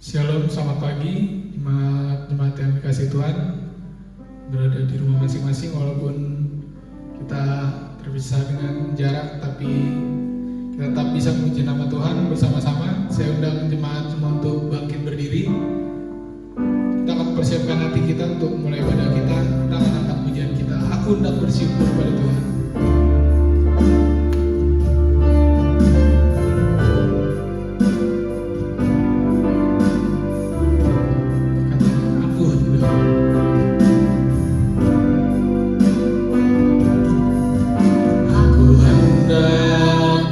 Shalom, selamat pagi jemaat yang dikasih Tuhan. Berada di rumah masing-masing walaupun kita terpisah dengan jarak, tapi kita tetap bisa memuji nama Tuhan bersama-sama. Saya undang jemaat semua untuk bangkit berdiri. Kita akan persiapkan hati kita untuk mulai ibadah kita. Kita akan angkat pujian kita. Aku hendak bersyukur pada Tuhan.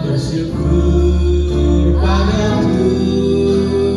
Bersyukur pada Tuhan.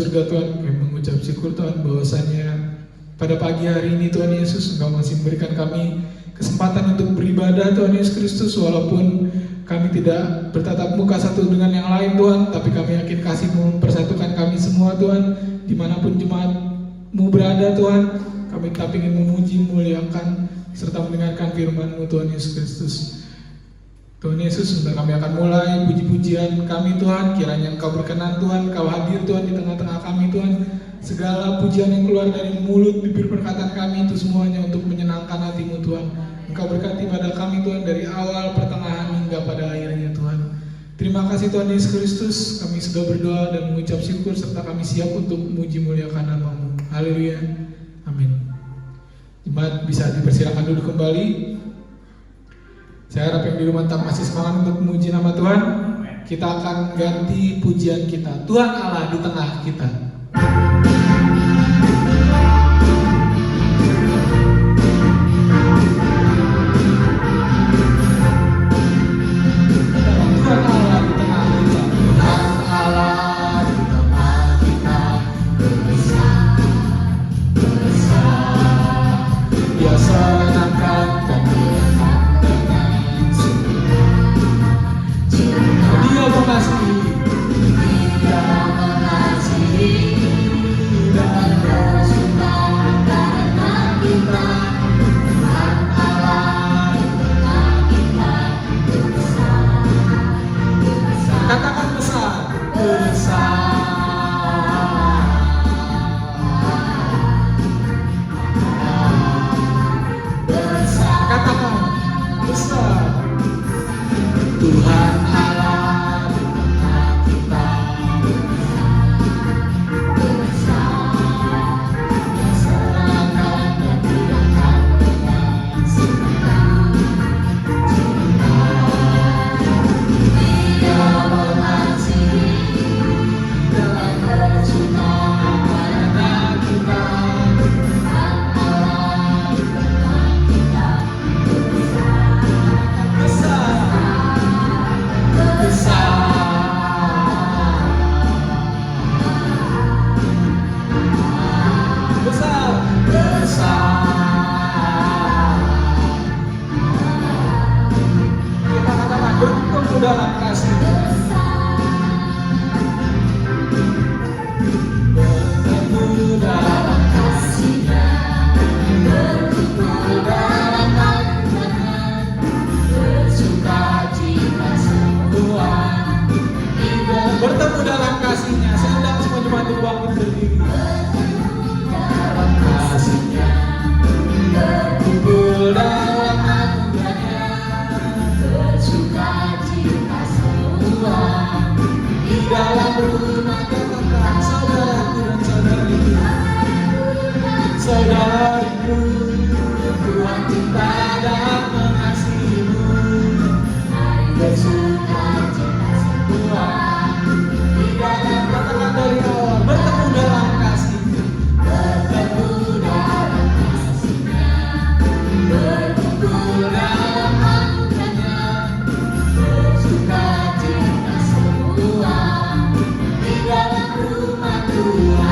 surga Tuhan, kami mengucap syukur Tuhan bahwasanya pada pagi hari ini Tuhan Yesus Engkau masih memberikan kami kesempatan untuk beribadah Tuhan Yesus Kristus, walaupun kami tidak bertatap muka satu dengan yang lain Tuhan, tapi kami yakin kasih-Mu mempersatukan kami semua Tuhan, dimanapun jemaat-Mu berada Tuhan. Kami tetap ingin memuji, memuliakan, serta mendengarkan firman-Mu Tuhan Yesus Kristus. Tuhan Yesus, sebentar kami akan mulai puji-pujian kami Tuhan. Kiranya Engkau berkenan Tuhan, Engkau hadir Tuhan di tengah-tengah kami Tuhan. Segala pujian yang keluar dari mulut, bibir, perkataan kami itu semuanya untuk menyenangkan hati-Mu Tuhan. Engkau berkati pada kami Tuhan dari awal, pertengahan, hingga pada akhirnya Tuhan. Terima kasih Tuhan Yesus Kristus, kami sudah berdoa dan mengucap syukur, serta kami siap untuk memuji muliakan nama-Mu. Haleluya, amin. Jemaat bisa dipersilakan duduk kembali. Saya harap yang di rumah tetap masih semangat untuk memuji nama Tuhan. Kita akan ganti pujian kita, Tuhan Allah di tengah kita.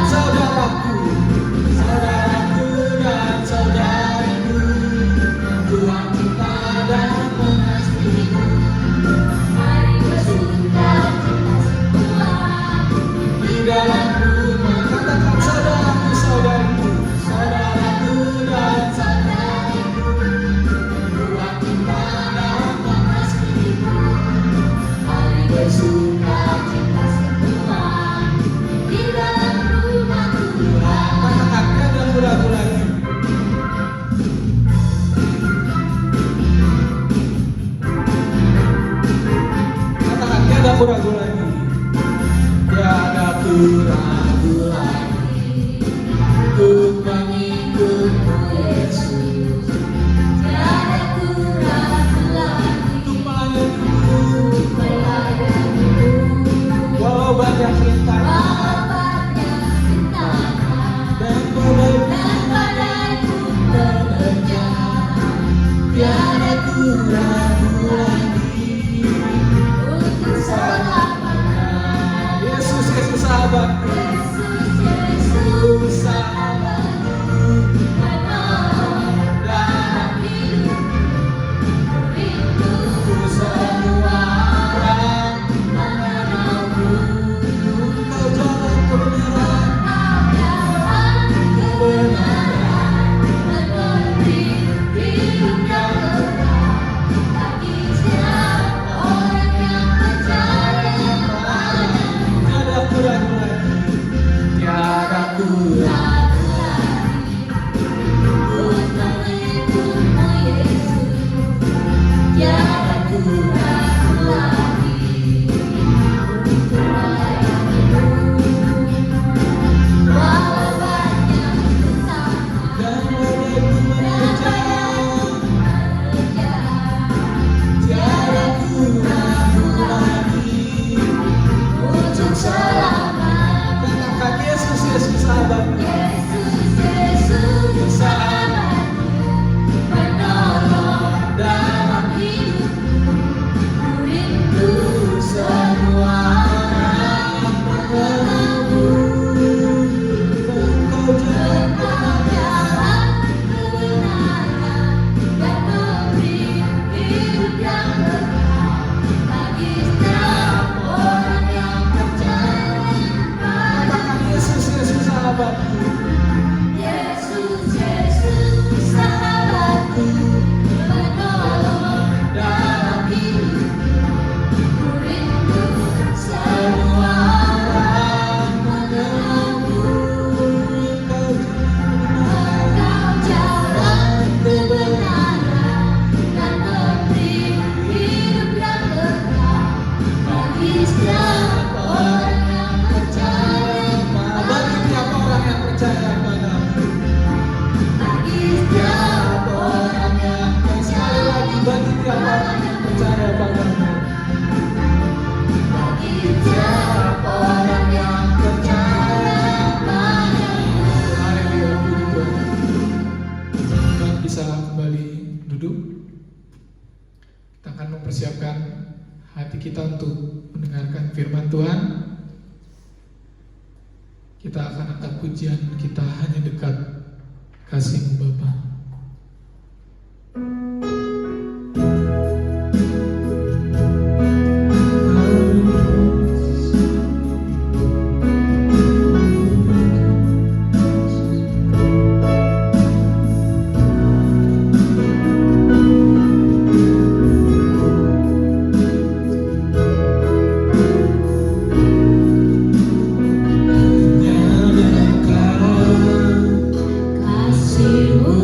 Saudaraku dan saudara Bisa kembali duduk. Kita akan mempersiapkan hati kita untuk mendengarkan firman Tuhan. Kita akan angkat pujian Kita Hanya Dekat Kasih-Mu Bapa. Kasih-Mu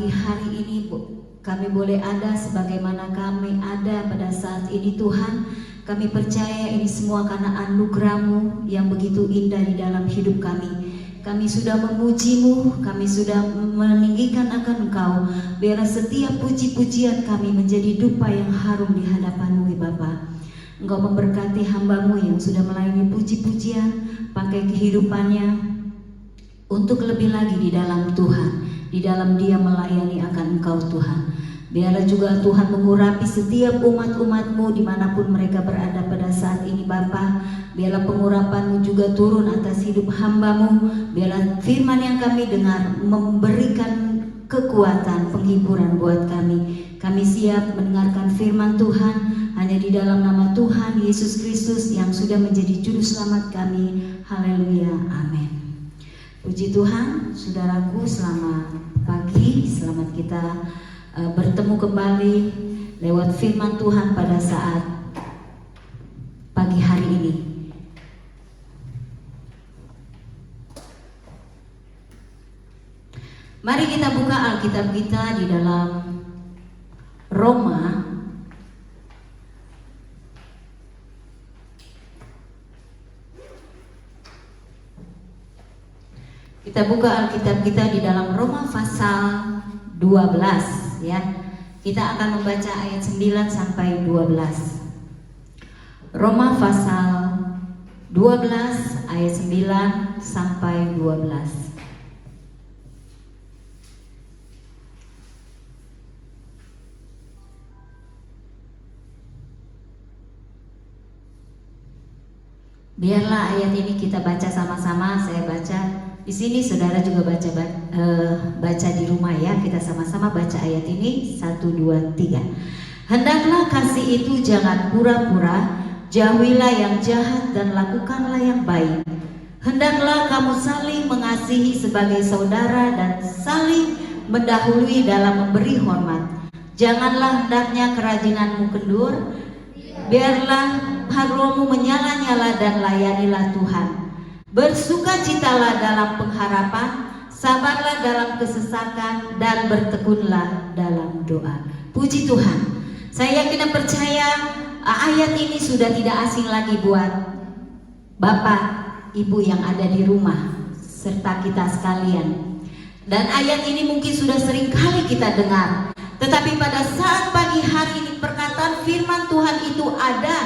pagi hari ini kami boleh ada sebagaimana kami ada pada saat ini Tuhan. Kami percaya ini semua karena anugerah-Mu yang begitu indah di dalam hidup kami. Kami sudah memuji-Mu, kami sudah meninggikan akan Engkau. Biarlah setiap puji-pujian kami menjadi dupa yang harum di hadapan-Mu, ya Bapa. Engkau memberkati hamba-Mu yang sudah melayani puji-pujian, pakai kehidupannya untuk lebih lagi di dalam Tuhan, di dalam dia melayani akan Engkau Tuhan. Biarlah juga Tuhan mengurapi setiap umat-umat-Mu dimanapun mereka berada pada saat ini Bapa. Biarlah pengurapan-Mu juga turun atas hidup hamba-Mu. Biarlah firman yang kami dengar memberikan kekuatan, penghiburan buat kami. Kami siap mendengarkan firman Tuhan hanya di dalam nama Tuhan Yesus Kristus yang sudah menjadi juru selamat kami. Haleluya, amin. Puji Tuhan, saudaraku, selamat pagi, selamat kita bertemu kembali lewat firman Tuhan pada saat pagi hari ini. Mari kita buka Alkitab kita di dalam Roma Kita buka Alkitab kita di dalam Roma pasal 12 ya. Kita akan membaca ayat 9 sampai 12. Roma pasal 12 ayat 9 sampai 12. Biarlah ayat ini kita baca sama-sama. Saya baca di sini, saudara juga baca di rumah ya. Kita sama-sama baca ayat ini. 1, 2, 3. Hendaklah kasih itu jangan pura-pura, jauhilah yang jahat dan lakukanlah yang baik. Hendaklah kamu saling mengasihi sebagai saudara dan saling mendahului dalam memberi hormat. Janganlah hendaknya kerajinanmu kendur, biarlah harumu menyala-nyala dan layanilah Tuhan. Bersukacitalah dalam pengharapan, sabarlah dalam kesesakan, dan bertekunlah dalam doa. Puji Tuhan. Saya yakin dan percaya ayat ini sudah tidak asing lagi buat Bapak, Ibu yang ada di rumah, serta kita sekalian. Dan ayat ini mungkin sudah sering kali kita dengar. Tetapi pada saat pagi hari ini perkataan firman Tuhan itu ada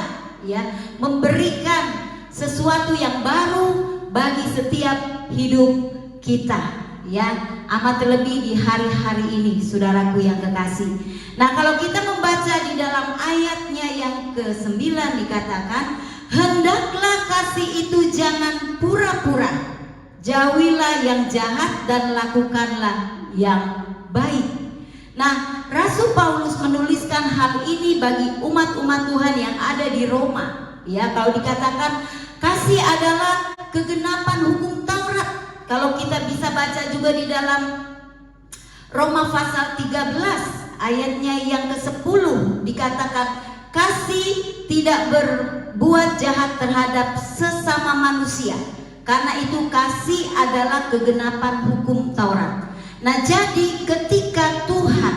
ya, memberikan sesuatu yang baru bagi setiap hidup kita ya, amat terlebih di hari-hari ini, saudaraku yang kekasih. Nah, kalau kita membaca di dalam ayatnya yang ke-9 dikatakan, hendaklah kasih itu jangan pura-pura, jauhilah yang jahat dan lakukanlah yang baik. Nah, Rasul Paulus menuliskan hal ini bagi umat-umat Tuhan yang ada di Roma. Ya, kalau dikatakan kasih adalah kegenapan hukum Taurat. Kalau kita bisa baca juga di dalam Roma pasal 13 ayatnya yang ke-10 dikatakan kasih tidak berbuat jahat terhadap sesama manusia, karena itu kasih adalah kegenapan hukum Taurat. Nah, jadi ketika Tuhan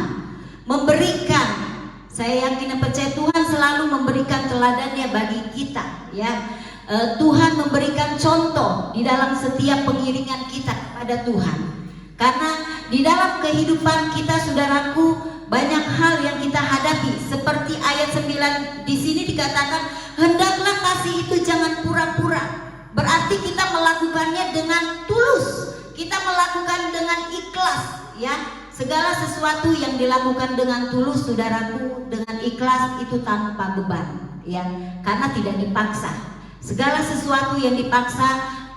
memberikan, saya yakin dan percaya Tuhan selalu memberikan teladannya bagi kita ya. Tuhan memberikan contoh di dalam setiap pengiringan kita kepada Tuhan. Karena di dalam kehidupan kita, saudaraku, banyak hal yang kita hadapi. Seperti ayat 9 di sini dikatakan, hendaklah kasih itu jangan pura-pura. Berarti kita melakukannya dengan tulus. Kita melakukan dengan ikhlas ya. Segala sesuatu yang dilakukan dengan tulus, saudaraku, dengan ikhlas itu tanpa beban ya. Karena tidak dipaksa. Segala sesuatu yang dipaksa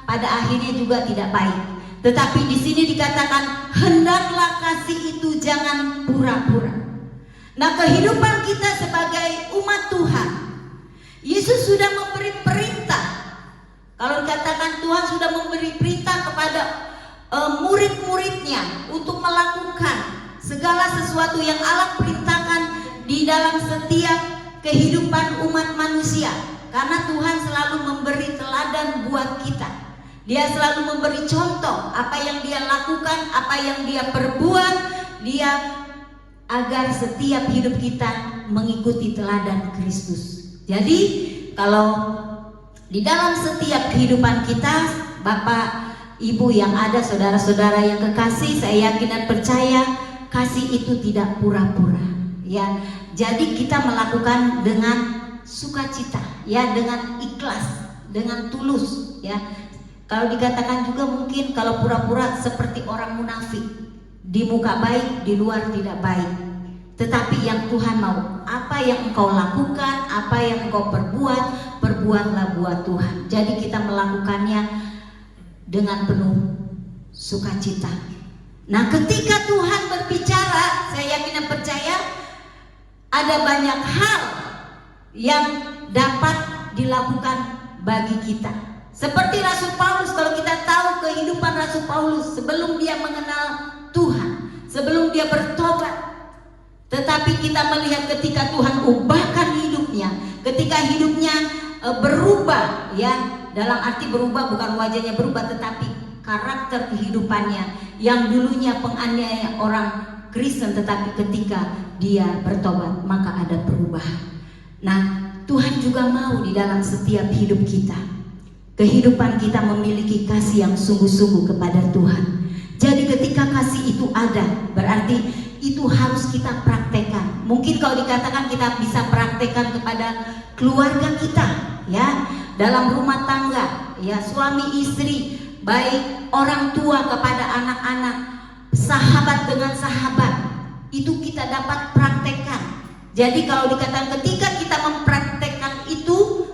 pada akhirnya juga tidak baik. Tetapi di sini dikatakan hendaklah kasih itu jangan pura-pura. Nah, kehidupan kita sebagai umat Tuhan, Yesus sudah memberi perintah. Kalau dikatakan Tuhan sudah memberi perintah kepada murid-muridnya untuk melakukan segala sesuatu yang Allah perintahkan di dalam setiap kehidupan umat manusia. Karena Tuhan selalu memberi teladan buat kita. Dia selalu memberi contoh apa yang dia lakukan, apa yang dia perbuat dia agar setiap hidup kita mengikuti teladan Kristus. Jadi kalau di dalam setiap kehidupan kita, Bapak, Ibu yang ada, saudara-saudara yang kekasih, saya yakin dan percaya kasih itu tidak pura-pura, ya. Jadi kita melakukan dengan sukacita, ya, dengan ikhlas, dengan tulus, ya. Kalau dikatakan juga mungkin kalau pura-pura seperti orang munafik, di muka baik, di luar tidak baik. Tetapi yang Tuhan mau, apa yang engkau lakukan, apa yang engkau perbuat, perbuatlah buat Tuhan. Jadi kita melakukannya dengan penuh sukacita. Nah, ketika Tuhan berbicara, saya yakin dan percaya ada banyak hal yang dapat dilakukan bagi kita. Seperti Rasul Paulus, kalau kita tahu kehidupan Rasul Paulus sebelum dia mengenal Tuhan, sebelum dia bertobat. Tetapi kita melihat ketika Tuhan ubahkan hidupnya, ketika hidupnya berubah, ya, dalam arti berubah bukan wajahnya berubah, tetapi karakter kehidupannya yang dulunya penganiaya orang Kristen, tetapi ketika dia bertobat maka ada perubahan. Nah, Tuhan juga mau di dalam setiap hidup kita, kehidupan kita memiliki kasih yang sungguh-sungguh kepada Tuhan. Jadi ketika kasih itu ada, berarti itu harus kita praktekkan. Mungkin kalau dikatakan kita bisa praktekkan kepada keluarga kita, ya, dalam rumah tangga, ya, suami istri, baik orang tua kepada anak-anak, sahabat dengan sahabat, itu kita dapat praktekkan. Jadi kalau dikatakan ketika kita mempraktekkan itu,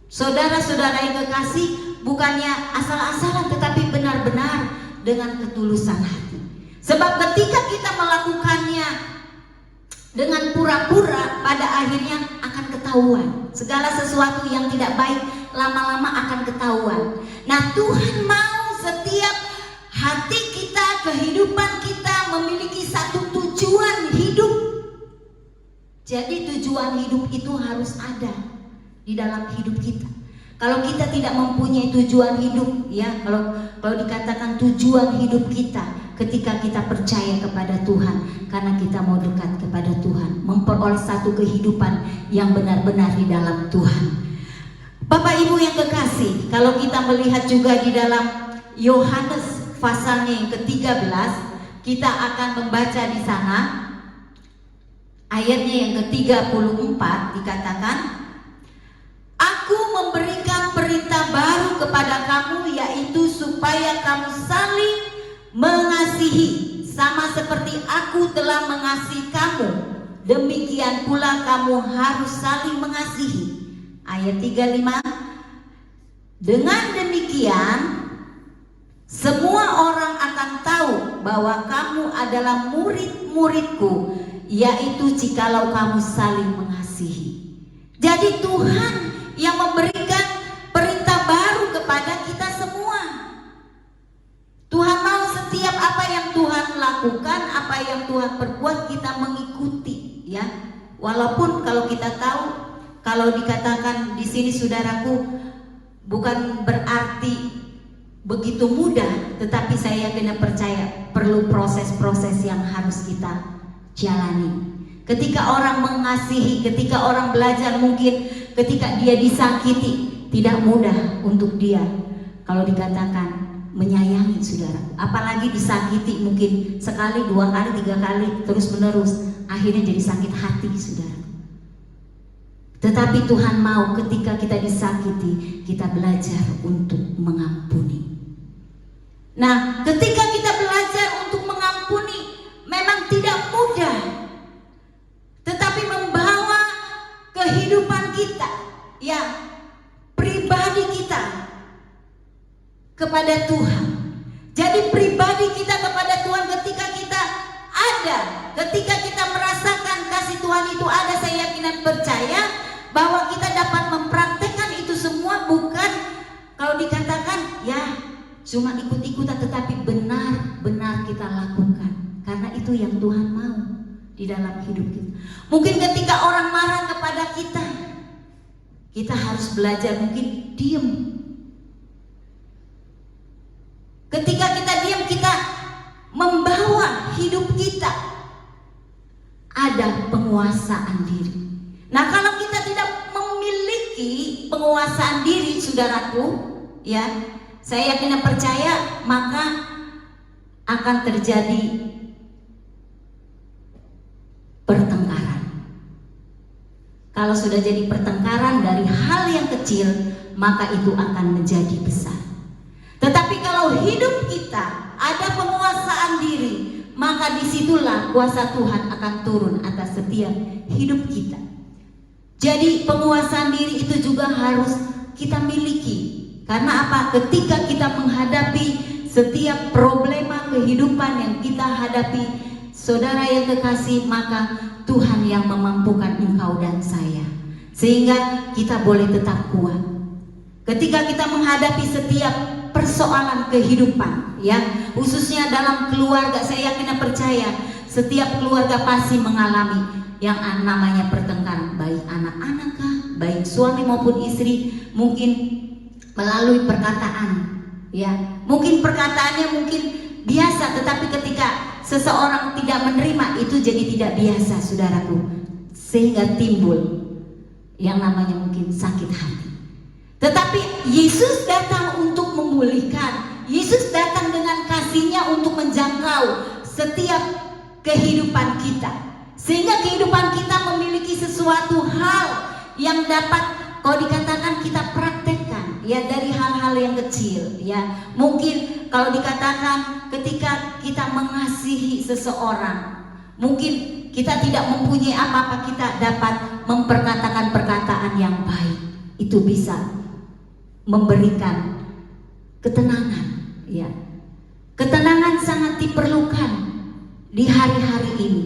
saudara-saudara yang kekasih, bukannya asal-asalan tetapi benar-benar dengan ketulusan hati. Sebab ketika kita melakukannya dengan pura-pura, pada akhirnya akan ketahuan. Segala sesuatu yang tidak baik lama-lama akan ketahuan. Nah, Tuhan mau setiap hati kita, kehidupan kita memiliki satu tujuan hidup. Jadi tujuan hidup itu harus ada di dalam hidup kita. Kalau kita tidak mempunyai tujuan hidup, ya, kalau dikatakan tujuan hidup kita ketika kita percaya kepada Tuhan, karena kita mau dekat kepada Tuhan, memperoleh satu kehidupan yang benar-benar di dalam Tuhan. Bapak Ibu yang kekasih, kalau kita melihat juga di dalam Yohanes pasalnya yang ke-13, kita akan membaca di sana ayatnya yang ke-34, dikatakan, Aku memberikan perintah baru kepada kamu, yaitu supaya kamu saling mengasihi, sama seperti aku telah mengasihi kamu, demikian pula kamu harus saling mengasihi. Ayat 35, dengan demikian semua orang akan tahu bahwa kamu adalah murid-muridku, yaitu jikalau kamu saling mengasihi. Jadi Tuhan yang memberikan perintah baru kepada kita semua. Tuhan mau setiap apa yang Tuhan lakukan, apa yang Tuhan perbuat, kita mengikuti, ya. Walaupun kalau kita tahu, kalau dikatakan di sini saudaraku, bukan berarti begitu mudah, tetapi saya yakin dan percaya perlu proses-proses yang harus kita jalani. Ketika orang mengasihi, ketika orang belajar, mungkin ketika dia disakiti, tidak mudah untuk dia kalau dikatakan menyayangi saudara. Apalagi disakiti mungkin sekali, 2 kali, 3 kali, terus menerus, akhirnya jadi sakit hati saudara. Tetapi Tuhan mau ketika kita disakiti, kita belajar untuk mengampuni. Nah, ketika kita belajar untuk mengampuni, memang tidak mudah, tetapi membawa kehidupan kita, ya, pribadi kita kepada Tuhan. Jadi pribadi kita kepada Tuhan ketika kita ada, ketika kita merasakan kasih Tuhan itu ada, saya yakin dan percaya bahwa kita dapat mempraktekkan itu semua, bukan kalau dikatakan ya cuma ikut-ikutan, tetapi benar-benar kita lakukan, karena itu yang Tuhan mau di dalam hidup kita. Mungkin ketika orang marah kepada kita, kita harus belajar mungkin diam. Ketika kita diam, kita membawa hidup kita kita ada penguasaan diri. Nah, kalau kita tidak memiliki penguasaan diri, saudaraku, ya, saya yakin dan percaya, maka akan terjadi pertengkaran. Kalau sudah jadi pertengkaran dari hal yang kecil, maka itu akan menjadi besar. Tetapi kalau hidup kita ada penguasaan diri, maka disitulah kuasa Tuhan akan turun atas setiap hidup kita. Jadi penguasaan diri itu juga harus kita miliki. Karena apa? Ketika kita menghadapi setiap problema kehidupan yang kita hadapi, saudara yang kekasih, maka Tuhan yang memampukan engkau dan saya, sehingga kita boleh tetap kuat. Ketika kita menghadapi setiap persoalan kehidupan, ya, khususnya dalam keluarga, saya yakin dan percaya setiap keluarga pasti mengalami yang namanya pertengkaran, baik anak-anak kah, baik suami maupun istri, mungkin melalui perkataan, ya, mungkin perkataannya mungkin biasa, tetapi ketika seseorang tidak menerima, itu jadi tidak biasa, saudaraku, sehingga timbul yang namanya mungkin sakit hati. Tetapi Yesus datang untuk memulihkan. Yesus datang dengan kasih-Nya untuk menjangkau setiap kehidupan kita, sehingga kehidupan kita memiliki sesuatu hal yang dapat, kalau dikatakan, kita praktekkan, ya, dari hal-hal yang kecil, ya. Mungkin kalau dikatakan ketika kita mengasihi seseorang, mungkin kita tidak mempunyai apa-apa, kita dapat memperkatakan perkataan yang baik. Itu bisa memberikan ketenangan, ya. Ketenangan sangat diperlukan di hari-hari ini.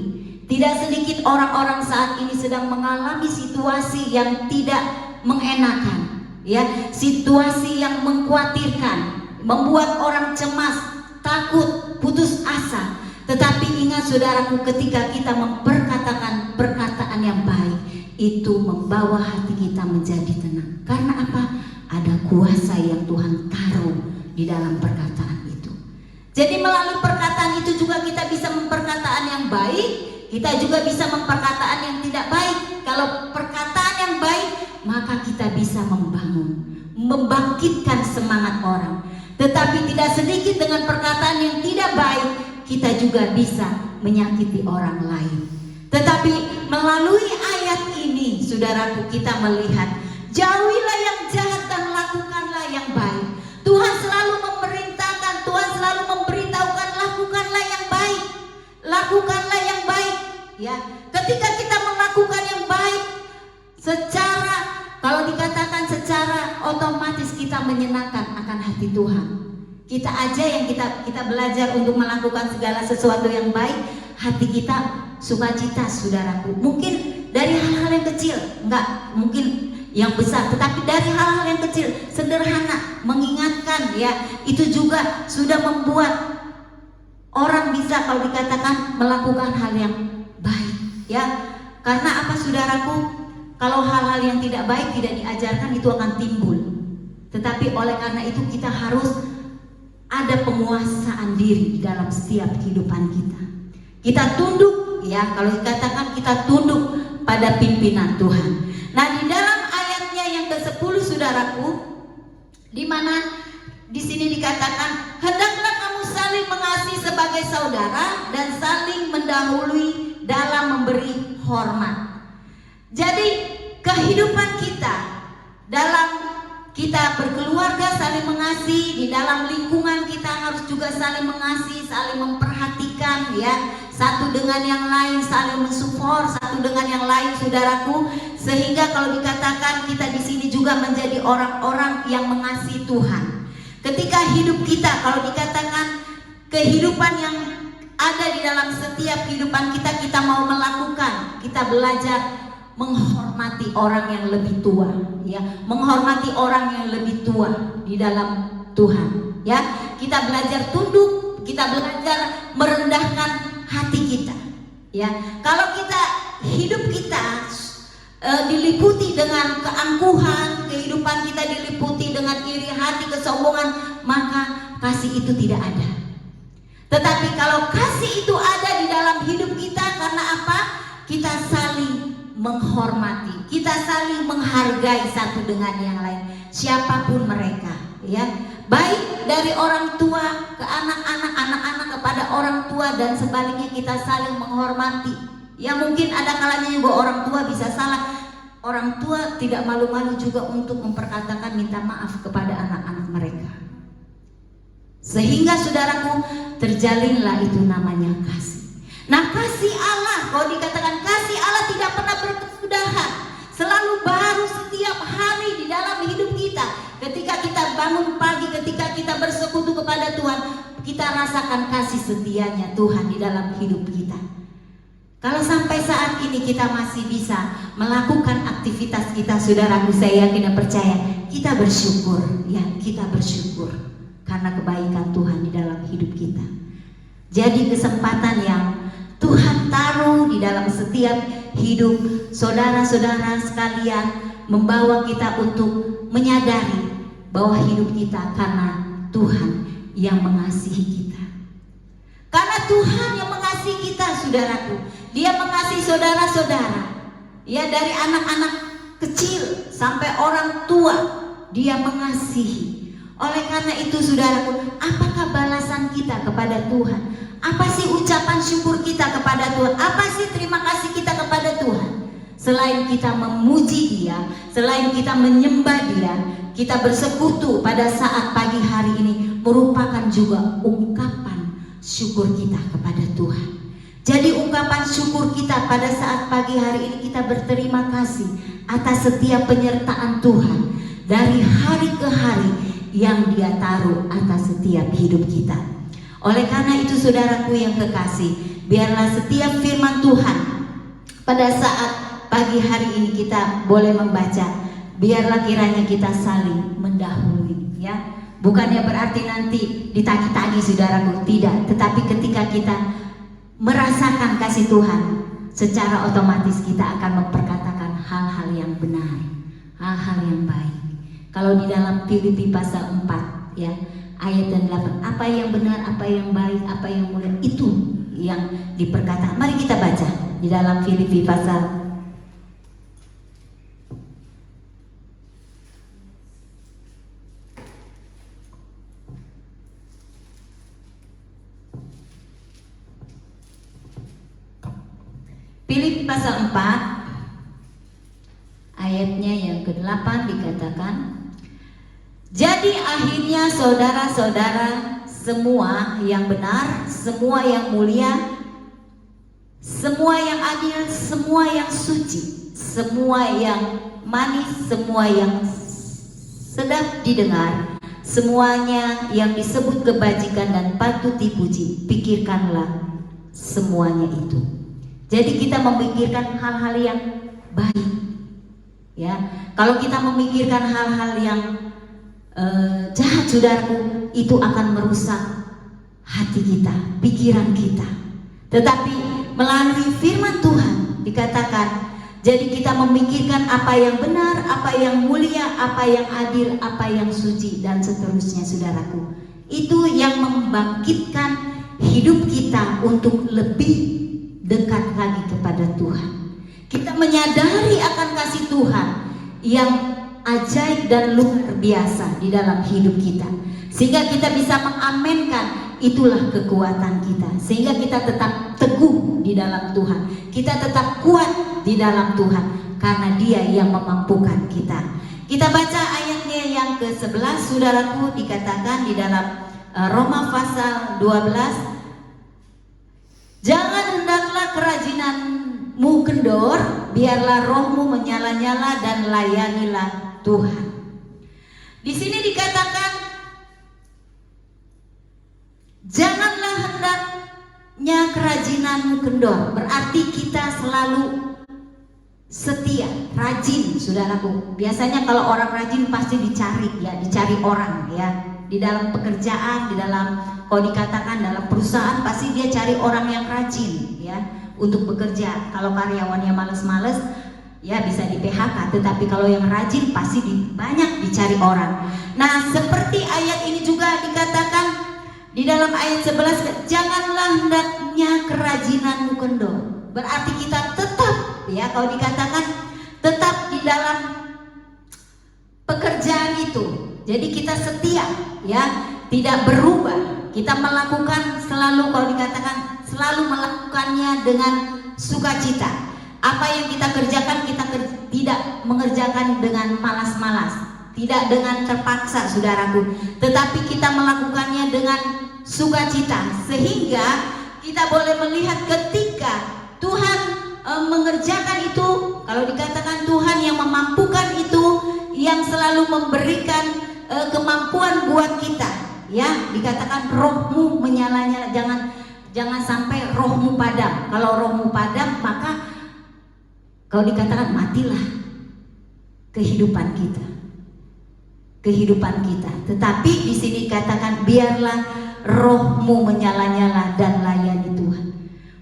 Tidak sedikit orang-orang saat ini sedang mengalami situasi yang tidak mengenakan, ya, situasi yang mengkhawatirkan, membuat orang cemas, takut, putus asa. Tetapi ingat, saudaraku, ketika kita memperkatakan perkataan yang baik, itu membawa hati kita menjadi tenang. Karena apa? Ada kuasa yang Tuhan taruh di dalam perkataan itu. Jadi melalui perkataan itu juga kita bisa memperkataan yang baik, kita juga bisa memperkataan yang tidak baik. Kalau perkataan yang baik, maka kita bisa membangun, membangkitkan semangat orang. Tetapi tidak sedikit dengan perkataan yang tidak baik, kita juga bisa menyakiti orang lain. Tetapi melalui ayat ini, saudaraku, kita melihat, jauhilah yang jahat dan lakukanlah yang baik. Tuhan selalu memerintahkan, Tuhan selalu memberitahukan, lakukanlah yang baik, lakukanlah yang baik, ya. Ketika kita melakukan yang baik, secara, kalau dikatakan secara otomatis kita menyenangkan akan hati Tuhan. Kita aja yang kita belajar untuk melakukan segala sesuatu yang baik, hati kita sukacita, saudaraku. Mungkin dari hal-hal yang kecil, enggak mungkin yang besar, tetapi dari hal-hal yang kecil, sederhana, mengingatkan, ya, itu juga sudah membuat orang bisa, kalau dikatakan, melakukan hal yang baik, ya. Karena apa, saudaraku? Kalau hal-hal yang tidak baik tidak diajarkan, itu akan timbul. Tetapi oleh karena itu kita harus ada penguasaan diri di dalam setiap kehidupan kita. Kita tunduk, ya, kalau dikatakan kita tunduk pada pimpinan Tuhan. Nah, di dalam ayatnya yang ke-10, saudaraku, di mana di sini dikatakan, hendaklah kamu saling mengasihi sebagai saudara dan saling mendahului dalam memberi hormat. Jadi kehidupan kita dalam kita berkeluarga saling mengasihi, di dalam lingkungan kita harus juga saling mengasihi, saling memperhatikan, ya, satu dengan yang lain, saling mensupport satu dengan yang lain, saudaraku, sehingga kalau dikatakan kita di sini juga menjadi orang-orang yang mengasihi Tuhan. Ketika hidup kita, kalau dikatakan kehidupan yang ada di dalam setiap kehidupan kita, kita mau melakukan, kita belajar menghormati orang yang lebih tua, ya, menghormati orang yang lebih tua di dalam Tuhan, ya. Kita belajar tunduk, kita belajar merendahkan hati kita, ya. Kalau kita hidup kita diliputi dengan keangkuhan, kehidupan kita diliputi dengan iri hati, kesombongan, maka kasih itu tidak ada. Tetapi kalau kasih itu ada di dalam hidup kita, karena apa? Kita saling menghormati, kita saling menghargai satu dengan yang lain, siapapun mereka, ya. Baik dari orang tua ke anak-anak, anak-anak kepada orang tua, dan sebaliknya kita saling menghormati. Ya mungkin ada kalanya juga orang tua bisa salah. Orang tua tidak malu-malu juga untuk memperkatakan minta maaf kepada anak-anak mereka. Sehingga saudaraku, terjalinlah itu namanya kasih. Nah, kasih Allah, kalau dikatakan kasih Allah tidak pernah berkesudahan, selalu baru setiap hari di dalam hidup kita. Ketika kita bangun pagi, ketika kita bersekutu kepada Tuhan, kita rasakan kasih setianya Tuhan di dalam hidup kita. Kalau sampai saat ini kita masih bisa melakukan aktivitas kita, saudaraku, saya yakin dan percaya, kita bersyukur, ya, kita bersyukur karena kebaikan Tuhan di dalam hidup kita. Jadi kesempatan yang Tuhan taruh di dalam setiap hidup saudara-saudara sekalian membawa kita untuk menyadari bahwa hidup kita karena Tuhan yang mengasihi kita. Karena Tuhan yang mengasihi kita, saudaraku. Dia mengasihi saudara-saudara. Ya, dari anak-anak kecil sampai orang tua, Dia mengasihi. Oleh karena itu, saudaraku, apakah balasan kita kepada Tuhan? Apa sih ucapan syukur kita kepada Tuhan? Apa sih terima kasih kita kepada Tuhan? Selain kita memuji Dia, selain kita menyembah Dia, kita bersekutu pada saat pagi hari ini merupakan juga ungkapan syukur kita kepada Tuhan. Jadi ungkapan syukur kita pada saat pagi hari ini, kita berterima kasih atas setiap penyertaan Tuhan dari hari ke hari yang Dia taruh atas setiap hidup kita. Oleh karena itu, saudaraku yang kekasih, biarlah setiap firman Tuhan pada saat pagi hari ini kita boleh membaca, biarlah kiranya kita saling mendahului, ya. Bukannya berarti nanti ditagi-tagi, saudaraku, tidak. Tetapi ketika kita merasakan kasih Tuhan, secara otomatis kita akan memperkatakan hal-hal yang benar, hal-hal yang baik. Kalau di dalam Filipi pasal 4, ya, ayat 8, apa yang benar, apa yang baik, apa yang mulia, itu yang diperkatakan. Mari kita baca di dalam Filipi pasal Filipi pasal 4 ayatnya yang ke-8 dikatakan, jadi akhirnya saudara-saudara, semua yang benar, semua yang mulia, semua yang adil, semua yang suci, semua yang manis, semua yang sedap didengar, semuanya yang disebut kebajikan dan patut dipuji, pikirkanlah semuanya itu. Jadi kita memikirkan hal-hal yang baik, ya. Kalau kita memikirkan hal-hal yang jahat, saudaraku, itu akan merusak hati kita, pikiran kita. Tetapi melalui firman Tuhan dikatakan, jadi kita memikirkan apa yang benar, apa yang mulia, apa yang adil, apa yang suci, dan seterusnya, saudaraku. Itu yang membangkitkan hidup kita untuk lebih dekat lagi kepada Tuhan. Kita menyadari akan kasih Tuhan yang ajaib dan luar biasa di dalam hidup kita, sehingga kita bisa mengamenkan itulah kekuatan kita, sehingga kita tetap teguh di dalam Tuhan, kita tetap kuat di dalam Tuhan, karena Dia yang memampukan kita. Kita baca ayatnya yang ke-11, saudaraku, dikatakan di dalam Roma pasal 12, jangan hendaklah kerajinanmu kendor, biarlah rohmu menyala-nyala dan layanilah Tuhan. Di sini dikatakan, janganlah hendaknya kerajinanmu kendor, berarti kita selalu setia, rajin, saudaraku. Biasanya kalau orang rajin pasti dicari, ya, dicari orang, ya. Di dalam pekerjaan, di dalam, kalau dikatakan dalam perusahaan, pasti dia cari orang yang rajin, ya, untuk bekerja. Kalau karyawannya males-males, ya bisa di PHK. Tetapi kalau yang rajin pasti banyak dicari orang. Nah, seperti ayat ini juga dikatakan, Di dalam ayat 11, janganlah hendaknya kerajinanmu kendor. Berarti kita tetap, ya, kalau dikatakan tetap di dalam pekerjaan itu. Jadi kita setia, ya, tidak berubah. Kita melakukan selalu, kalau dikatakan selalu melakukannya dengan sukacita. Apa yang kita kerjakan, kita tidak mengerjakan dengan malas-malas, tidak dengan terpaksa, saudaraku, tetapi kita melakukannya dengan sukacita, sehingga kita boleh melihat ketika Tuhan mengerjakan itu. Kalau dikatakan Tuhan yang memampukan itu, yang selalu memberikan kemampuan buat kita, ya, dikatakan rohmu menyala-nyala. Jangan sampai rohmu padam. Kalau rohmu padam, maka kalau dikatakan matilah kehidupan kita. Tetapi di sini dikatakan biarlah rohmu menyala-nyala dan layani Tuhan.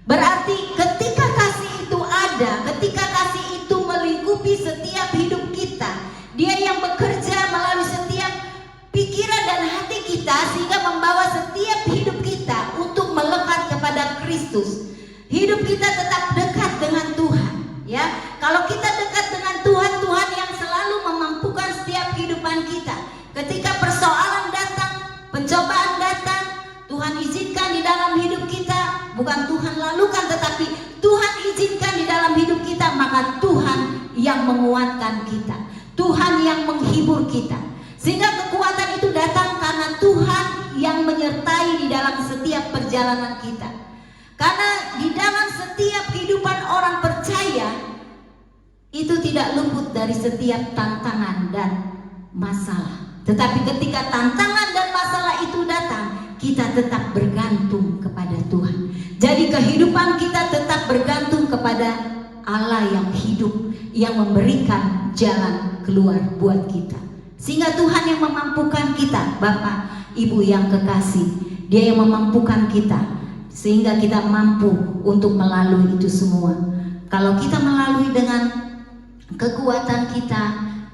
Berarti ketika kasih itu ada, ketika kasih itu melingkupi setiap hidup kita, Dia yang bekerja melalui setiap pikiran dan hati kita, sehingga membawa setiap hidup kita untuk melekat kepada Kristus. Hidup kita tetap dekat dengan Tuhan, ya. Kalau kita dekat dengan Tuhan, Tuhan yang selalu memampukan setiap kehidupan kita. Ketika persoalan datang, pencobaan datang, Tuhan izinkan di dalam hidup kita, bukan Tuhan lalukan, tetapi Tuhan izinkan di dalam hidup kita, maka Tuhan yang menguatkan kita, Tuhan yang menghibur kita, sehingga kekuatan itu datang karena Tuhan yang menyertai di dalam setiap perjalanan kita. Karena di dalam setiap kehidupan orang percaya itu tidak luput dari setiap tantangan dan masalah. Tetapi ketika tantangan dan masalah itu datang, kita tetap bergantung kepada Tuhan. Jadi kehidupan kita tetap bergantung kepada Allah yang hidup, yang memberikan jalan keluar buat kita. Sehingga Tuhan yang memampukan kita, Bapak, Ibu yang kekasih, Dia yang memampukan kita, sehingga kita mampu untuk melalui itu semua. Kalau kita melalui dengan kekuatan kita,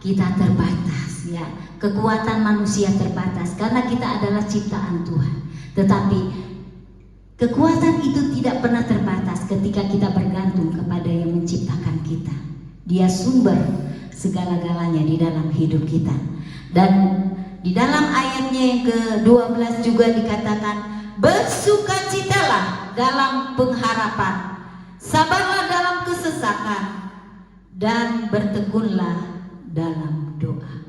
kita terbatas, ya. Kekuatan manusia terbatas karena kita adalah ciptaan Tuhan. Tetapi kekuatan itu tidak pernah terbatas ketika kita bergantung kepada yang menciptakan kita. Dia sumber segala-galanya di dalam hidup kita. Dan di dalam ayatnya yang ke-12 juga dikatakan, bersukacitalah dalam pengharapan, sabarlah dalam kesesakan, dan bertekunlah dalam doa.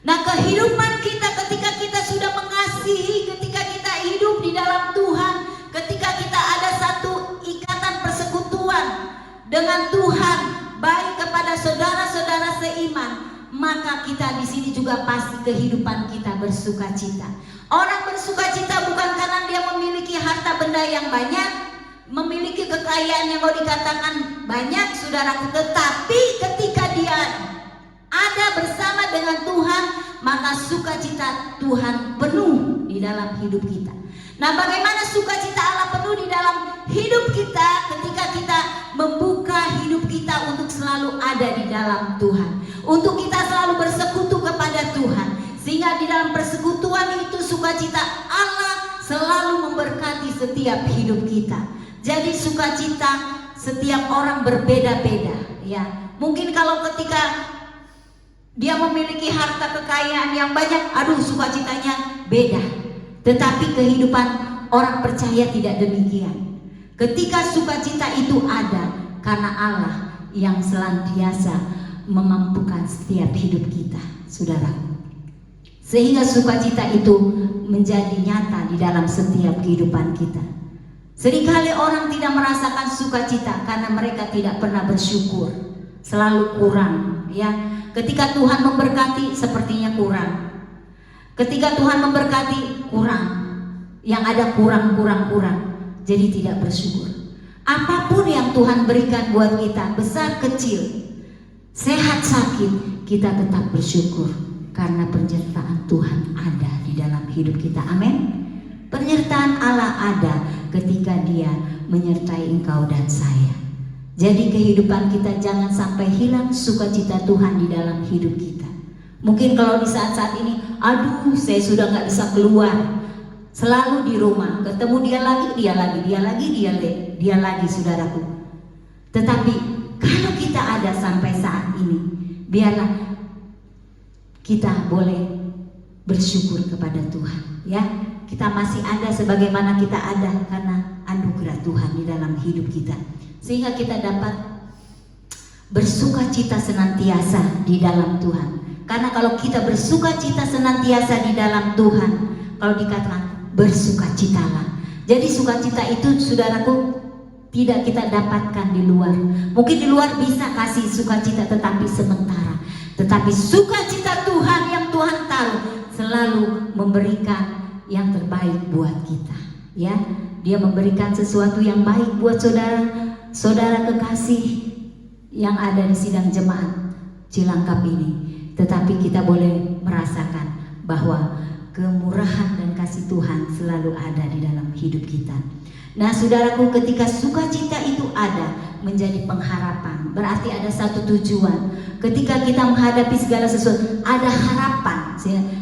Nah, kehidupan kita ketika kita sudah mengasihi, ketika kita hidup di dalam Tuhan, ketika kita ada satu ikatan persekutuan dengan Tuhan, baik kepada saudara-saudara seiman, maka kita di sini juga pasti kehidupan kita bersukacita. Orang bersukacita bukan karena dia memiliki harta benda yang banyak, memiliki kekayaan yang mau dikatakan banyak, saudaraku, tetapi ketika dia ada bersama dengan Tuhan, maka sukacita Tuhan penuh di dalam hidup kita. Nah, bagaimana sukacita Allah penuh di dalam hidup kita ketika kita membuka hidup kita untuk selalu ada di dalam Tuhan, untuk kita selalu bersekutu kepada Tuhan, sehingga di dalam persekutuan itu sukacita Allah selalu memberkati setiap hidup kita. Jadi sukacita setiap orang berbeda-beda, ya. Mungkin kalau ketika dia memiliki harta kekayaan yang banyak, aduh, sukacitanya beda. Tetapi kehidupan orang percaya tidak demikian. Ketika sukacita itu ada karena Allah yang senantiasa memampukan setiap hidup kita, saudara. Sehingga sukacita itu menjadi nyata di dalam setiap kehidupan kita. Seringkali orang tidak merasakan sukacita karena mereka tidak pernah bersyukur, selalu kurang, ya. Ketika Tuhan memberkati, sepertinya kurang. Ketika Tuhan memberkati, kurang. Yang ada kurang. Jadi tidak bersyukur. Apapun yang Tuhan berikan buat kita, besar kecil, sehat sakit, kita tetap bersyukur. Karena penyertaan Tuhan ada di dalam hidup kita. Amin. Penyertaan Allah ada ketika Dia menyertai engkau dan saya. Jadi kehidupan kita jangan sampai hilang sukacita Tuhan di dalam hidup kita. Mungkin kalau di saat-saat ini, aduh, saya sudah gak bisa keluar, Selalu di rumah, ketemu dia lagi, saudaraku. Tetapi kalau kita ada sampai saat ini, biarlah kita boleh bersyukur kepada Tuhan, ya. Kita masih ada sebagaimana kita ada karena anugerah Tuhan di dalam hidup kita, sehingga kita dapat bersukacita senantiasa di dalam Tuhan. Karena kalau kita bersukacita senantiasa di dalam Tuhan, kalau dikatakan bersukacitalah. Jadi sukacita itu, saudaraku, tidak kita dapatkan di luar. Mungkin di luar bisa kasih sukacita, tetapi sementara. Tetapi sukacita Tuhan yang Tuhan tahu selalu memberikan yang terbaik buat kita, ya. Dia memberikan sesuatu yang baik buat saudara kekasih yang ada di sidang jemaat Cilangkap ini. Tetapi kita boleh merasakan bahwa kemurahan dan kasih Tuhan selalu ada di dalam hidup kita. Nah, saudaraku, ketika sukacita itu ada, menjadi pengharapan, berarti ada satu tujuan. Ketika kita menghadapi segala sesuatu, ada harapan.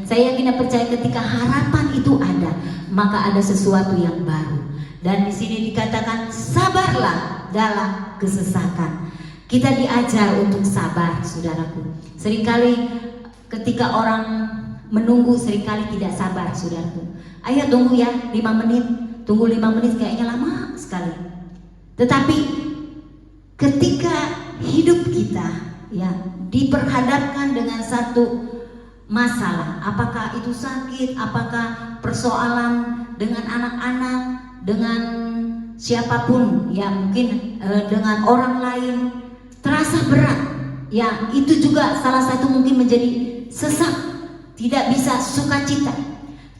Saya yakin dan percaya ketika harapan itu ada, maka ada sesuatu yang baru. Dan di sini dikatakan sabarlah dalam kesesakan. Kita diajar untuk sabar, saudaraku. Seringkali ketika orang menunggu, seringkali tidak sabar, saudaraku. Ayo tunggu ya 5 menit, tunggu 5 menit kayaknya lama sekali. Tetapi ketika hidup kita, ya, diperhadapkan dengan satu masalah, apakah itu sakit, apakah persoalan dengan anak-anak, dengan siapapun, ya mungkin dengan orang lain, terasa berat, ya itu juga salah satu mungkin menjadi sesak, tidak bisa sukacita.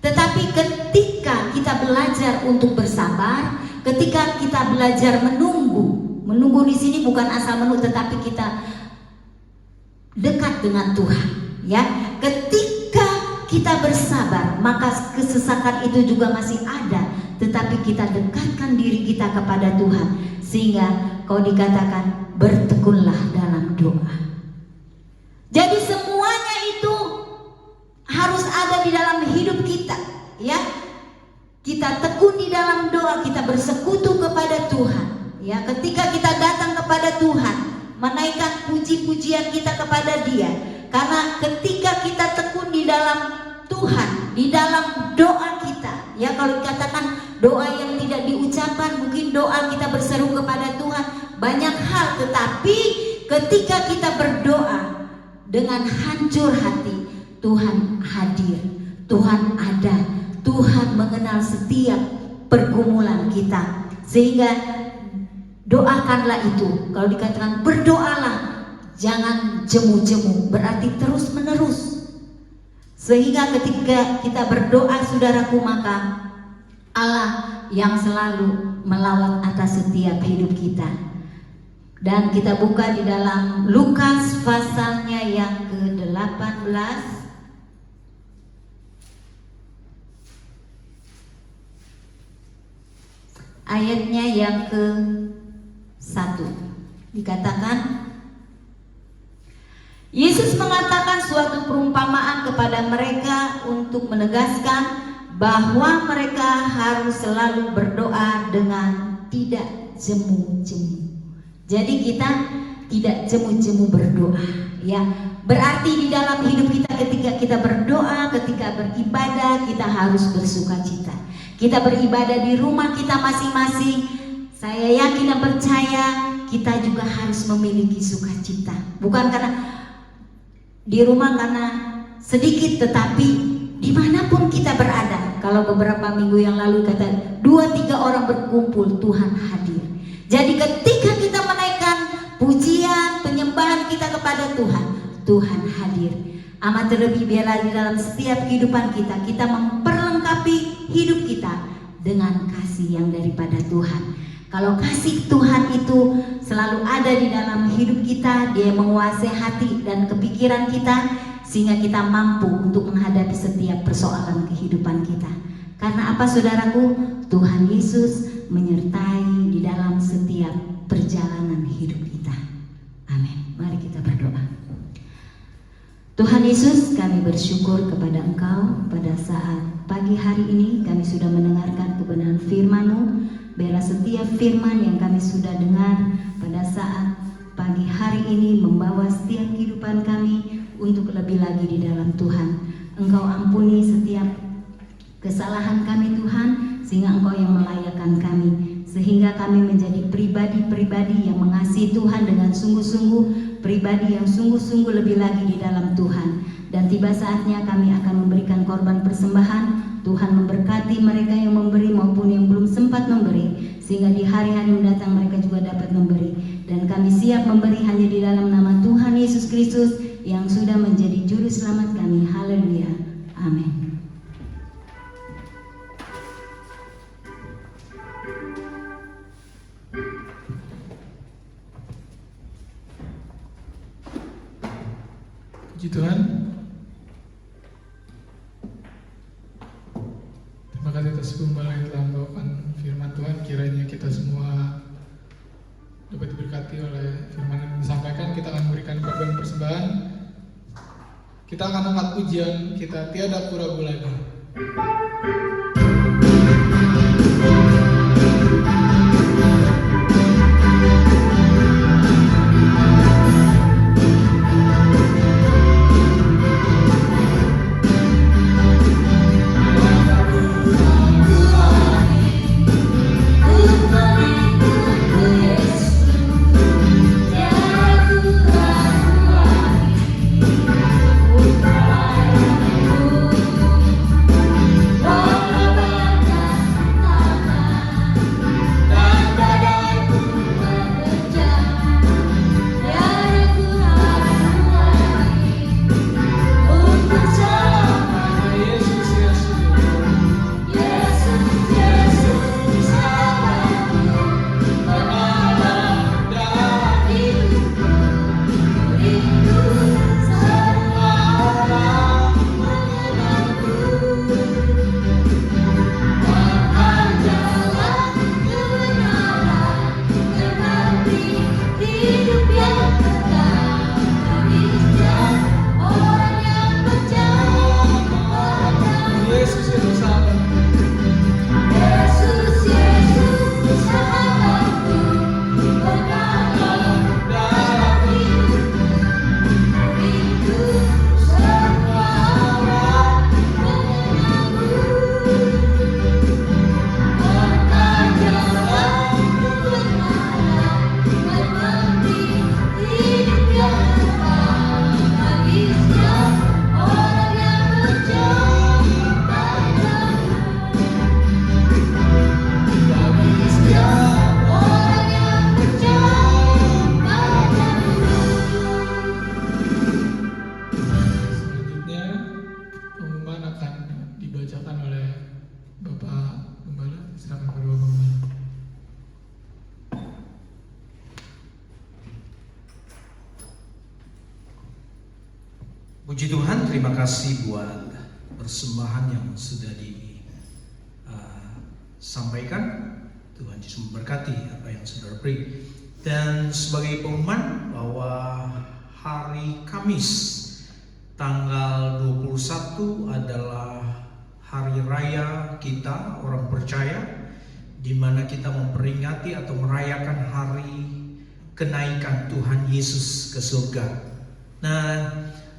Tetapi ketika kita belajar untuk bersabar, ketika kita belajar menunggu di sini bukan asal menunggu, tetapi kita dekat dengan Tuhan, ya. Ketika kita bersabar, maka kesesakan itu juga masih ada, tetapi kita dekatkan diri kita kepada Tuhan, sehingga kau dikatakan bertekunlah dalam doa. Jadi semuanya itu harus ada di dalam hidup kita, ya. Kita tekun di dalam doa, kita bersekutu kepada Tuhan, ya. Ketika kita datang kepada Tuhan, menaikkan puji-pujian kita kepada Dia, karena ketika kita tekun di dalam Tuhan, di dalam doa kita, ya, kalau dikatakan doa yang tidak diucapkan, mungkin doa kita berseru kepada Tuhan banyak hal, tetapi ketika kita berdoa dengan hancur hati, Tuhan hadir, Tuhan ada, Tuhan mengenal setiap pergumulan kita, sehingga doakanlah itu. Kalau dikatakan berdoalah, jangan jemu-jemu, berarti terus menerus. Sehingga ketika kita berdoa, saudaraku, maka Allah yang selalu melawat atas setiap hidup kita. Dan kita buka di dalam Lukas pasalnya yang ke-18, ayatnya yang ke-1. Dikatakan, Yesus mengatakan suatu perumpamaan kepada mereka untuk menegaskan bahwa mereka harus selalu berdoa dengan tidak jemu-jemu. Jadi kita tidak jemu-jemu berdoa, ya. Berarti di dalam hidup kita ketika kita berdoa, ketika beribadah, kita harus bersukacita. Kita beribadah di rumah kita masing-masing, saya yakin dan percaya kita juga harus memiliki sukacita. Bukan karena di rumah karena sedikit, tetapi dimanapun kita berada. Kalau beberapa minggu yang lalu kata 2-3 orang berkumpul, Tuhan hadir. Jadi ketika kita menaikkan pujian, penyembahan kita kepada Tuhan, Tuhan hadir. Amat terlebih biarlah di dalam setiap kehidupan kita, kita memperlengkapi hidup kita dengan kasih yang daripada Tuhan. Kalau kasih Tuhan itu selalu ada di dalam hidup kita, Dia menguasai hati dan kepikiran kita, sehingga kita mampu untuk menghadapi setiap persoalan kehidupan kita. Karena apa, saudaraku? Tuhan Yesus menyertai di dalam setiap perjalanan hidup kita. Amin. Mari kita berdoa. Tuhan Yesus, kami bersyukur kepada Engkau pada saat pagi hari ini kami sudah mendengarkan kebenaran firman-Mu. Biarlah setiap firman yang kami sudah dengar pada saat pagi hari ini membawa setiap kehidupan kami untuk lebih lagi di dalam Tuhan. Engkau ampuni setiap kesalahan kami Tuhan, sehingga Engkau yang melayakkan kami, sehingga kami menjadi pribadi-pribadi yang mengasihi Tuhan dengan sungguh-sungguh, pribadi yang sungguh-sungguh lebih lagi di dalam Tuhan. Dan tiba saatnya kami akan memberikan korban persembahan. Tuhan memberkati mereka yang memberi maupun yang belum sempat memberi, sehingga di hari-hari mendatang mereka juga dapat memberi. Dan kami siap memberi hanya di dalam nama Tuhan Yesus Kristus yang sudah menjadi juru selamat kami. Haleluya. Amin. Puji Tuhan. Terima kasih atas gembala yang telah membawakan firman Tuhan. Kiranya kita semua dapat diberkati oleh firman yang disampaikan. Kita akan memberikan korban persembahan. Kita akan angkat pujian kita, tiada ku ragu lagi. Puji Tuhan, terima kasih buat persembahan yang sudah disampaikan. Tuhan Yesus memberkati apa yang saudara beri. Dan sebagai pengumuman bahwa hari Kamis tanggal 21 adalah hari raya kita orang percaya, di mana kita memperingati atau merayakan hari kenaikan Tuhan Yesus ke surga. Nah,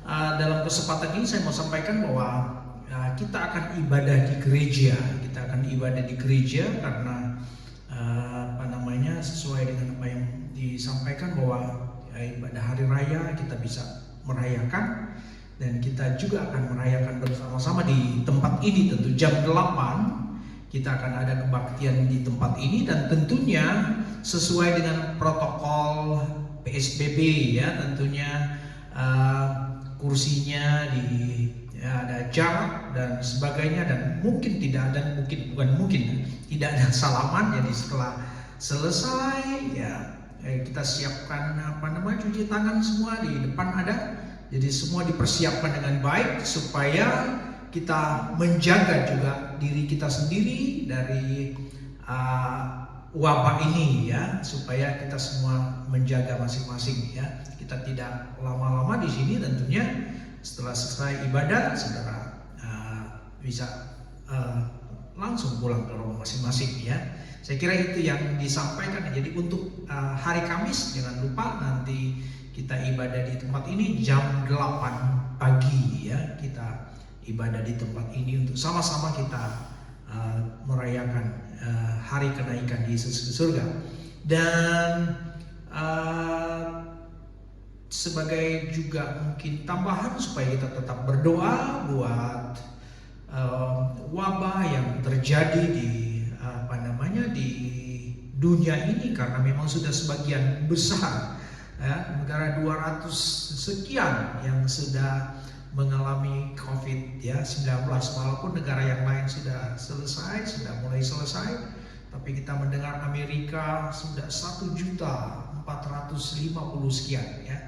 dalam kesempatan ini saya mau sampaikan bahwa kita akan ibadah di gereja. Kita akan ibadah di gereja karena sesuai dengan apa yang disampaikan bahwa ibadah hari raya kita bisa merayakan, dan kita juga akan merayakan bersama-sama di tempat ini. Tentu jam 8 kita akan ada kebaktian di tempat ini, dan tentunya sesuai dengan protokol PSBB ya, tentunya kursinya ada jarak dan sebagainya, dan mungkin tidak ada, tidak ada salaman. Jadi setelah selesai ya kita siapkan cuci tangan semua di depan ada. Jadi semua dipersiapkan dengan baik supaya kita menjaga juga diri kita sendiri dari wabah ini ya, supaya kita semua menjaga masing-masing ya. Kita tidak lama-lama di sini, tentunya setelah selesai ibadah saudara bisa langsung pulang ke rumah masing-masing ya. Saya kira itu yang disampaikan. Jadi untuk hari Kamis jangan lupa nanti kita ibadah di tempat ini jam 8 pagi ya. Kita ibadah di tempat ini untuk sama-sama kita merayakan hari kenaikan Yesus ke surga. Dan sebagai juga mungkin tambahan supaya kita tetap berdoa buat wabah yang terjadi di di dunia ini, karena memang sudah sebagian besar ya, negara 200 sekian yang sudah mengalami COVID ya 19, walaupun negara yang lain sudah mulai selesai, tapi kita mendengar Amerika sudah 1.450.000 sekian ya.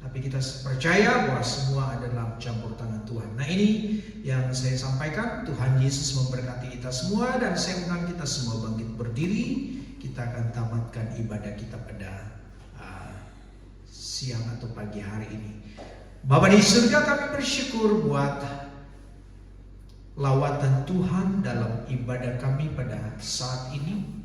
Tapi kita percaya bahwa semua adalah campur tangan Tuhan. Nah ini yang saya sampaikan. Tuhan Yesus memberkati kita semua, dan saya undang kita semua bangkit berdiri. Kita akan tamatkan ibadah kita pada siang atau pagi hari ini. Bapa di surga, kami bersyukur buat lawatan Tuhan dalam ibadah kami pada saat ini.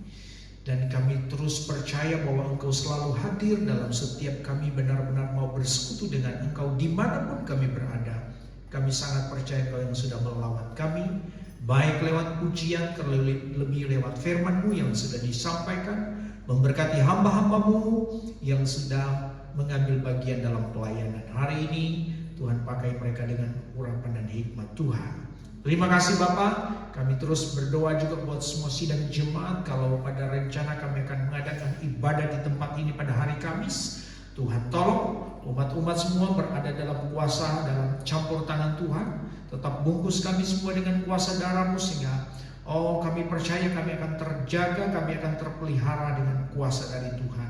Dan kami terus percaya bahwa Engkau selalu hadir dalam setiap kami benar-benar mau bersekutu dengan Engkau dimanapun kami berada. Kami sangat percaya Engkau yang sudah melawat kami, baik lewat pujian, terlebih lewat firman-Mu yang sudah disampaikan, memberkati hamba-hamba-Mu yang sudah mengambil bagian dalam pelayanan hari ini. Tuhan pakai mereka dengan urapan dan hikmat Tuhan. Terima kasih Bapak. Kami terus berdoa juga buat semua sidang jemaat. Kalau pada rencana kami akan mengadakan ibadah di tempat ini pada hari Kamis, Tuhan tolong umat-umat semua berada dalam kuasa, dalam campur tangan Tuhan. Tetap bungkus kami semua dengan kuasa darah-Mu, sehingga kami percaya kami akan terjaga, kami akan terpelihara dengan kuasa dari Tuhan.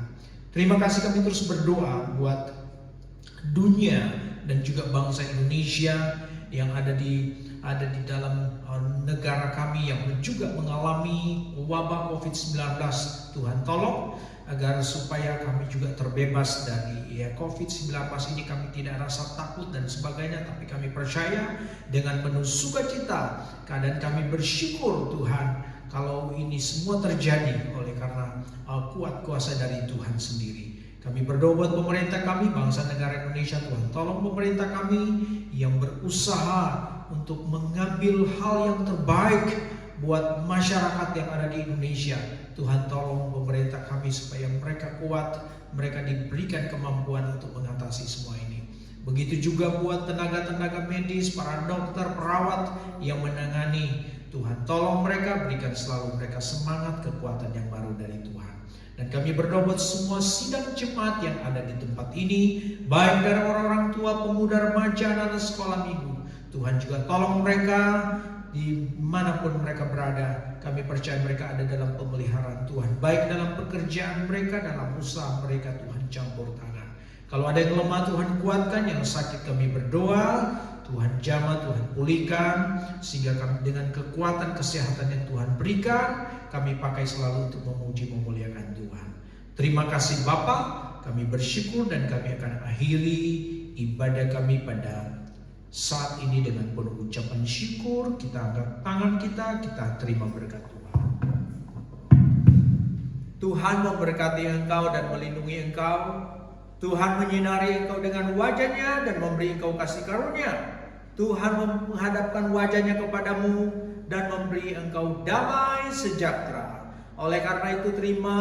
Terima kasih. Kami terus berdoa buat dunia dan juga bangsa Indonesia yang ada di dalam negara kami yang juga mengalami wabah COVID-19. Tuhan tolong agar supaya kami juga terbebas dari COVID-19 ini. Kami tidak rasa takut dan sebagainya, tapi kami percaya dengan penuh sukacita. Keadaan kami bersyukur Tuhan kalau ini semua terjadi oleh karena kuat kuasa dari Tuhan sendiri. Kami berdoa buat pemerintah kami, bangsa negara Indonesia. Tuhan tolong pemerintah kami yang berusaha untuk mengambil hal yang terbaik buat masyarakat yang ada di Indonesia. Tuhan tolong pemerintah kami supaya mereka kuat, mereka diberikan kemampuan untuk mengatasi semua ini. Begitu juga buat tenaga-tenaga medis, para dokter, perawat yang menangani. Tuhan tolong mereka, berikan selalu mereka semangat, kekuatan yang baru dari Tuhan. Dan kami berdoa buat semua sidang jemaat yang ada di tempat ini, baik dari orang-orang tua, pemuda, remaja, anak sekolah minggu. Tuhan juga tolong mereka dimanapun mereka berada. Kami percaya mereka ada dalam pemeliharaan Tuhan, baik dalam pekerjaan mereka, dalam usaha mereka. Tuhan campur tangan. Kalau ada yang lemah, Tuhan kuatkan. Yang sakit kami berdoa, Tuhan jamah, Tuhan pulihkan, sehingga kami dengan kekuatan kesehatan yang Tuhan berikan, kami pakai selalu untuk memuji memuliakan Tuhan. Terima kasih Bapa. Kami bersyukur dan kami akan akhiri ibadah kami pada saat ini dengan penuh ucapan syukur. Kita angkat tangan kita terima berkat Tuhan. Tuhan memberkati engkau dan melindungi engkau. Tuhan menyinari engkau dengan wajah-Nya dan memberi engkau kasih karunia. Tuhan menghadapkan wajah-Nya kepadamu dan memberi engkau damai sejahtera. Oleh karena itu terima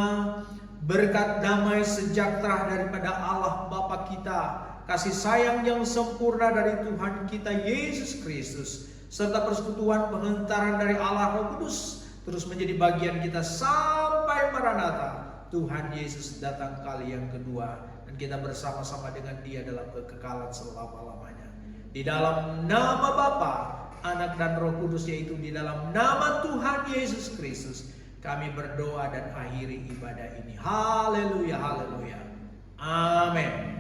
berkat damai sejahtera daripada Allah Bapa kita, kasih sayang yang sempurna dari Tuhan kita Yesus Kristus, serta persekutuan pengentaran dari Allah Roh Kudus terus menjadi bagian kita sampai Maranatha. Tuhan Yesus datang kali yang kedua dan kita bersama-sama dengan Dia dalam kekekalan selama-lamanya. Di dalam nama Bapa, Anak dan Roh Kudus, yaitu di dalam nama Tuhan Yesus Kristus, kami berdoa dan akhiri ibadah ini. Haleluya, haleluya. Amin.